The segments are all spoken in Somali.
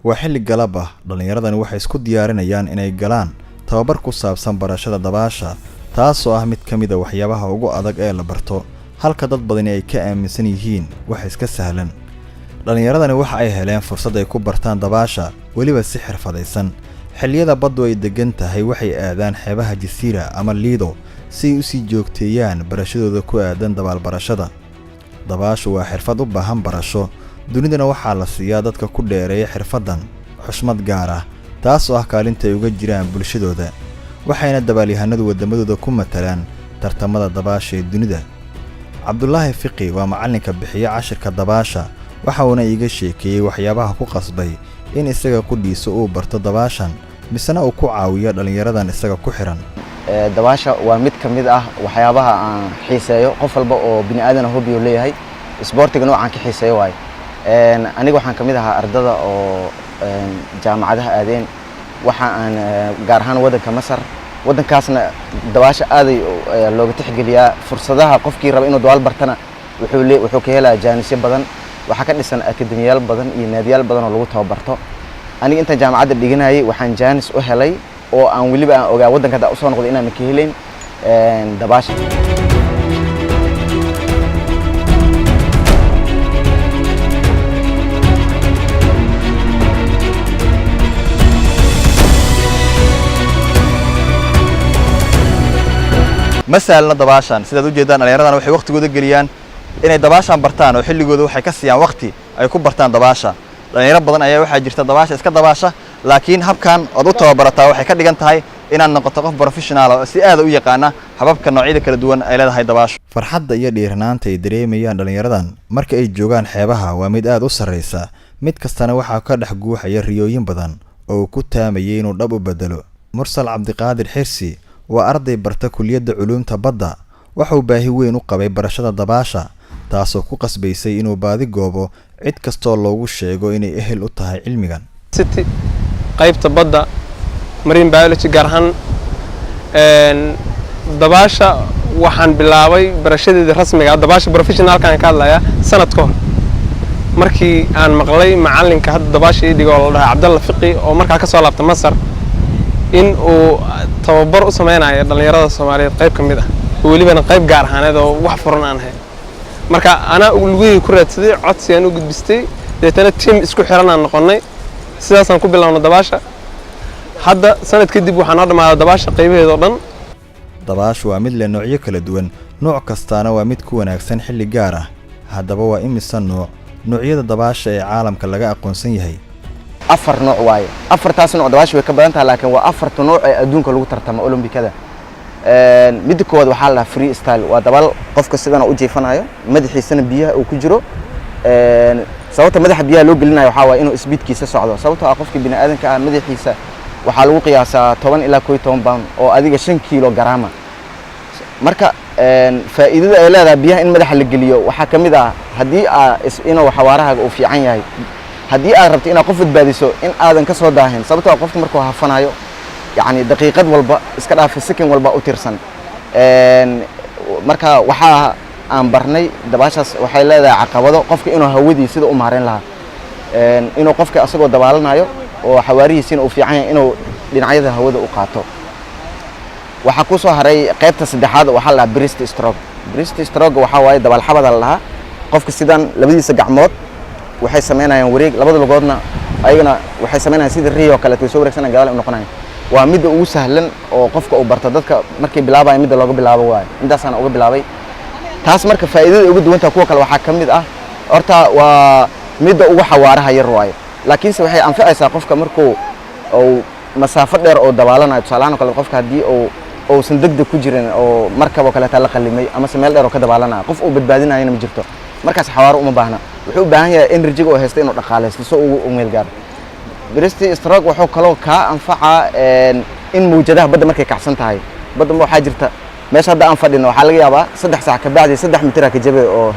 waa xilli galab ah dhalinyaradani waxay isku diyaarinayaan inay galaan tababar ku saabsan barashada dabaasha taasoo ah mid ka mid ah waxyaabaha ugu adag ee la barto halka dad badan ay ka aaminsan yihiin wax iska sahlan dhalinyaradani waxa ay heleen fursad ay ku bartaan dabaasha waliba si xirfadaysan xilliyada baddu ay degan tahay waxay aadaan xeebaha jasiira ama liido si ay u sii joogteeyaan barashadooda ku aadan dabaal barashada dabaashu waa xirfad u baahan barasho dunidana waxaa la siiyaa dadka ku dheereeya xirfadan xushmad gaar ah taasoo ah kaalinta ay uga jiraan bulshadooda waxayna dabaalyahanadu wadamadooda ku matalaan tartamada dabaasha ee dunida Cabdullaahi Fiqi waa macalinka bixiya cashirka dabaasha waxa uuna iiga sheekeeyay waxyaabaha ku qasbay in isaga qudhiiso uu barto dabaashan misna uu ku caawiyo dhalinyaradan isaga ku xiran dabaasha waa mid ka mid ah waxyaabaha aan xiiseeyo qof walba oo bini aadan hobby u leeyahay sportiga noocan ka xiiseeyo waay aniga waxaan kamid ahaa ardada oo jaamacadaha aadeen waxa aan gaar ahaan wadanka Masar wadankaasna dabaasha aaday looga tixgeliyaa fursadaha qofkii raba inuu dabaal bartana wuxuu ka helaa jaanisyo badan waxa ka dhisan akademiyaal badan iyo naadiyaal badan oo lagu tababarto aniga inta jaamacadda dhiganayay waxaan jaanis u helay oo aan waliba aan ogaa wadanka u soo noqday inaan ka helayn dabaasha مثلا dabaashan sidaad u jeedaan dhalinyaradan waxay waqtigooda galiyaan inay dabaashan bartaan oo xilligooda waxay ka siiyaan waqti ay ku bartaan dabaasha dhalinyaro badan ayaa waxa jirta dabaasha iska dabaasha laakiin habkan oo u tababarataa waxay ka dhigan tahay inaan noqoto qof professional oo si aad u yaqaan hababka noocyada kala duwan ay leedahay dabaasha farxadda iyo dhiiranaanta ay dareemayaan dhalinyaradan marka ay joogaan xeebaha waa mid aad u sareysa mid kastana waxa ka dhex guuxaya riyooyin badan oo ku taamayay inuu dhab u bedelo Mursal Cabdiqaadir Xirsi waa arday barta kulliyadda culuumta badda waxa uu baahi weyn u qabay barashada dabaasha taasoo ku qasbaysay inuu baadi goobo cid kastoo loogu sheego inay ehel u tahay cilmigan city qaybta badda marine biology gaar ahaan dabaasha waxaan bilaabay barashadeeda rasmiga ah dabaasha professionalkan ka hadlaya sanad ka hor markii aan maqlay macalinka hadda dabaasha ii dhigo oo la dhahay Cabdullaahi Fiqi oo markaa ka soo laabtay Masar in uu tababar u sameeyay dhalinyarada Soomaaliyeed qayb kamid ah waliba qayb gaar ahaaneed oo wax furan aan ahay marka ana ugu ku raadsaday codsi aan u gudbistay deetana team isku xiran aan noqonay sidaas aan ku bilawnay dabaasha hadda sanad kadib waxaan u dhamaaday dabaasha qaybaheeda oo dhan dabaashu waa mid leh noocyo kala duwan nooc kastaana waa mid ku wanaagsan xilli gaar ah haddaba waa imisa noocyada dabaasha ee caalamka laga aqoonsan yahay afar nooc waaye afartaas nooc dabaasha way ka badan tahay laakiin waa afarta nooc ee adduunka lagu tartamo Olombikada mid kood waxa la freestyle waa dabaal qofka sidana u jeefanayo madaxiisana biyaha uu ku jiro sababta madaxa biyaha loo gelinayo waxa waa inuu speedkiisa socdo sababtoo ah qofka bini aadanka ah madaxiisa waxa lagu qiyaasaa 10 ilaa 12 pound oo adiga 5 kilogram marka faa'iidada ay leedahay biyaha in madaxa la geliyo waxa kamid ah hadii inuu xawaaraha uu fiican yahay hadii aad rabto inaad qof badbaadiso in aadan ka soo daahin sababtoo qofka markuu hafanayo يعني دقيقة والبا إسكاله في السكن والبا أوتيرسن مركا وحا عن برني دباشة وحيل هذا عقبضه قفك إنه هودي سيد أمهرين لها إنه قفك أصله دبالنا يو وحواري سين وفي عين إنه لنعيده هوده وقاته وحكوسه هري قيبت السدحات وحلا بريست ستروك وحواي دبال حبض لها قفك السيدان لبدي سجع موت وحي سمينا يوريك لبض لقودنا أيقنا وحي سمينا سيد الريو كلا تسوي ركسنا قال إنه قناعي waa mid ugu sahlan oo qofka uu barto dadka markay bilaabay mid looga bilaabo waay intaas aan uga bilaabay taas marka faa'iidada ugu duwanta kuwa kale waxa kamid ah horta waa mid ugu xawaaraha yar waay laakiin waxay anfacaysaa qofka markuu uu masaafo dheer oo dabaalanayo tusaalahan kale qofka hadii uu san degdeg ku jirin oo markaba kale ta la qalimay ama meel dheer oo ka dabaalanayo qof uu badbaadinayo ma jirto markaas xawaaro uma baahna wuxuu u baahan yahay energy oo haysto inuu dhaqaaleysto soo uu meel gaar بريستي استراق وحو كلو كا أنفعها إن موجودة بدل ما كيكحسن تاعي بدل ما حاجرته مش هذا أنفعنا وحلاقي أبا صدق ساعة كبعد صدق مترا كجبه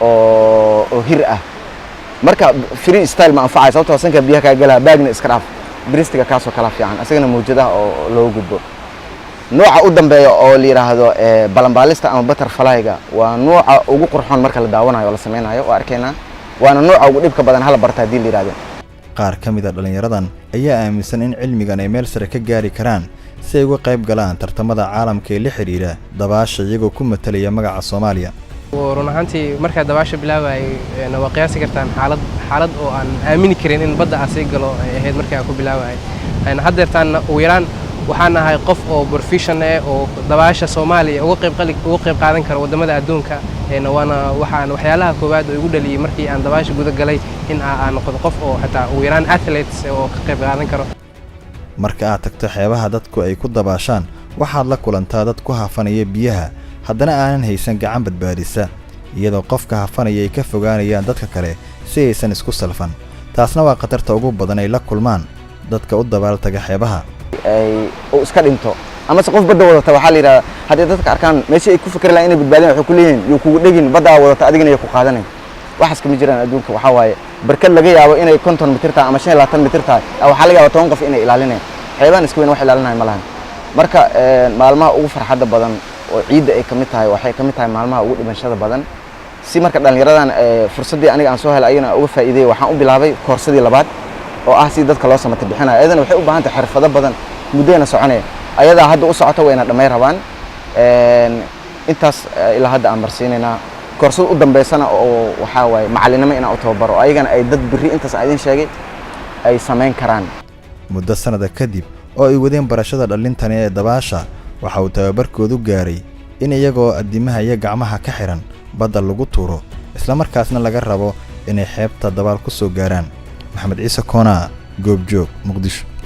أو هرقة مركب فري ستايل ما أنفعها صوته أصلاً كبيها كجلا باجن إسكراف بريستي كاسو كلاف يعني أصلاً موجودة أو لو جبه نوع قدام بي أو اللي هذا بالمباليستا أما بتر فلايجا ونوع وجو قرحان مركب الدعونا ولا سمينا وأركينا وأنا نوع وجود كبدن هلا برتادين اللي راجع qaar ka mid a dhallinyaradan ayaa aaminsan in cilmigan ay meel sare ka gaari karaan si ay uga qayb galaan tartamada caalamka ee la xiriira dabaasha iyagoo ku matalaya magaca Soomaaliya. run ahaantii markaa dabaasha bilaabay waa qiyaasi kartaan xaalad oo aan aamini karin in badda aan sii galo ay ahayd markii aan ku bilaabay haddeertaan ugu yaraan waxaan ahay qof oo profession oo dabaasha Soomaaliya uga qayb qaadan karo wadamada adduunka waana waxyaalaha koowaad oo igu dhaliyay markii aan dabaasha guda galay in aan noqdo qof oo xitaa ugu yaraan athletes oo ka qayb qaadan karo. marka aad tagto xeebaha dadku ay ku dabaashaan waxaad la kulantaa dad ku hafanaya biyaha haddana aanan haysan gacan badbaadisa iyadoo qofka hafanaya ay ka fogaanayaan dadka kale si aysan isku salfan taasna waa khatarta ugu badan ay la kulmaan dadka u dabaaltaga xeebaha ay oo iska dhinto ama qof badda wadata waxa la yiraahdaa haddii dadka arkaan meeshii ay ku fikir lahayn inay badbaadiyaan waxay ku leeyihiin iyo kugu dhigin badda wadata adigana ay ku qaadanay waxaas kama jiraan adduunka waxa waaye barkad laga yaabo inay 50 mitir tahay ama 25 mitir tahay waxa laga yaabaa 10 qof inay ilaalinayaan xeebaan iska weyn wax ilaalinayo ma lahan marka maalmaha ugu farxadda badan oo ciidda ay kamid tahay waxay kamid tahay maalmaha ugu dhimashada badan si marka dhalinyaradan fursadii aniga aan soo helay ayana uga faa'iideey waxaan u bilaabay koorsadii labaad oo ah si dadka loo samata bixinayo ayadana waxay u baahan tahay xirfado badan muddeena soconaya ayadaa hadda u socota wayna dhamay rabaan intaas ilaa hadda aan marsiinayna koorsada u dambeysana oo waxa waaye macalinimo inaan u tababaro ayagana ay dad biri intaas aan idin sheegay ay sameyn karaan muddo sanada kadib oo ay wadeen barashada dhalintani ee dabaasha waxa uu tababarkoodu gaaray in iyagoo adimaha iyo gacmaha ka xiran badda lagu tuuro isla markaasna laga rabo inay xeebta dabaal ku soo gaaraan. Maxamed Ciise Koona, Goobjoog, Muqdisho.